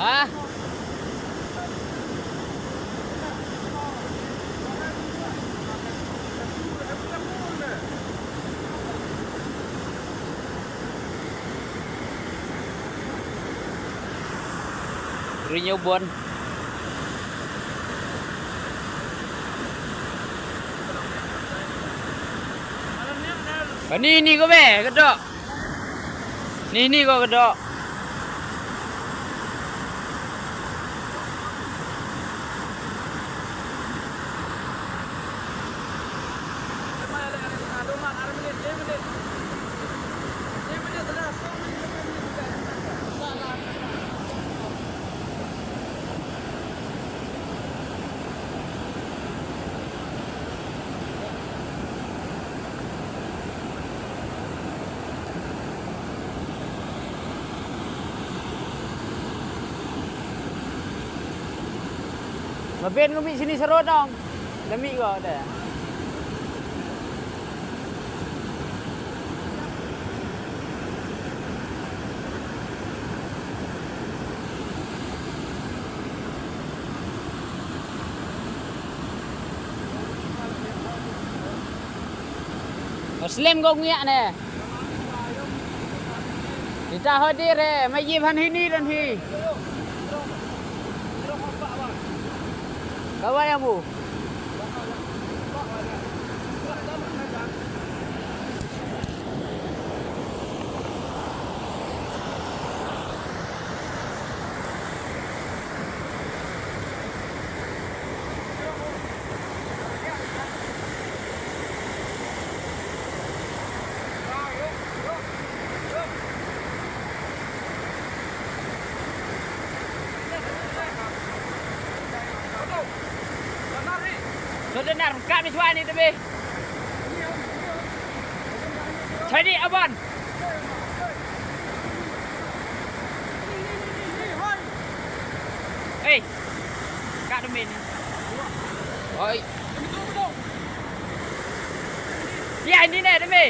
Hah? Rinya Ubon. Ni kau be, kedok. Ni kau kedok. Mabin kami sini serot dong. Demi kau dah. Muslim kau ngiak ne. Kita hadir majib han ini dan hi. Kawan yang bu. Sudah nak kat miswan ni tapi. Cari abang. Hey, kat demi ni. Oi. Ya ini ni demi.